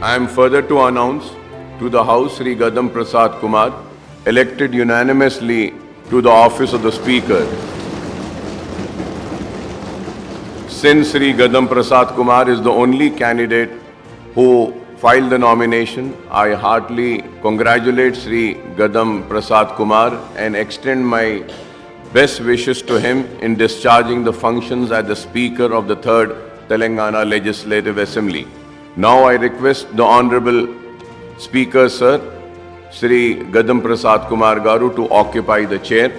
I am further to announce to the House Sri Gadam Prasad Kumar, elected unanimously to the office of the Speaker. Since Sri Gadam Prasad Kumar is the only candidate who filed the nomination, I heartily congratulate Sri Gadam Prasad Kumar and extend my best wishes to him in discharging the functions as the Speaker of the 3rd Telangana Legislative Assembly. Now I request the Honorable Speaker, Sir, Sri Gadam Prasad Kumar Garu to occupy the chair.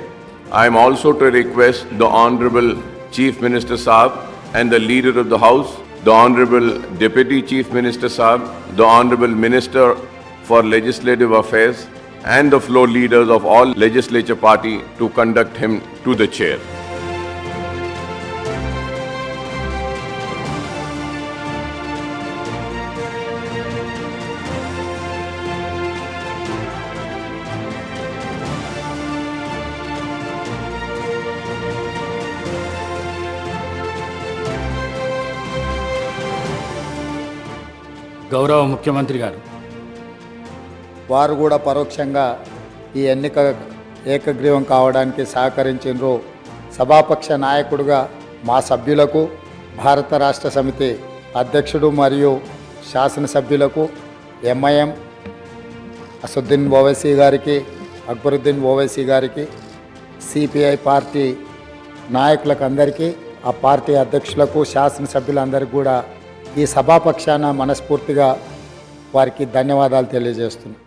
I am also to request the Honorable Chief Minister Saab and the Leader of the House, the Honorable Deputy Chief Minister Saab, the Honorable Minister for Legislative Affairs and the floor leaders of all legislature party to conduct him to the chair. గౌరవ ముఖ్యమంత్రి గారు వారు కూడా పరోక్షంగా ఈ ఎన్నిక ఏకగ్రీవం కావడానికి సహకరించారు. సభాపక్ష నాయకుడిగా మా సభ్యులకు, భారత రాష్ట్ర సమితి అధ్యక్షుడు మరియు శాసనసభ్యులకు, ఎంఐఎం అసదుద్దీన్ ఓవైసీ గారికి, అక్బరుద్దీన్ ఓవైసీ గారికి, సిపిఐ పార్టీ నాయకులకు అందరికీ, ఆ పార్టీ అధ్యక్షులకు, శాసనసభ్యులందరికీ కూడా ఈ సభాపక్షాన మనస్ఫూర్తిగా వారికి ధన్యవాదాలు తెలియజేస్తున్నాను.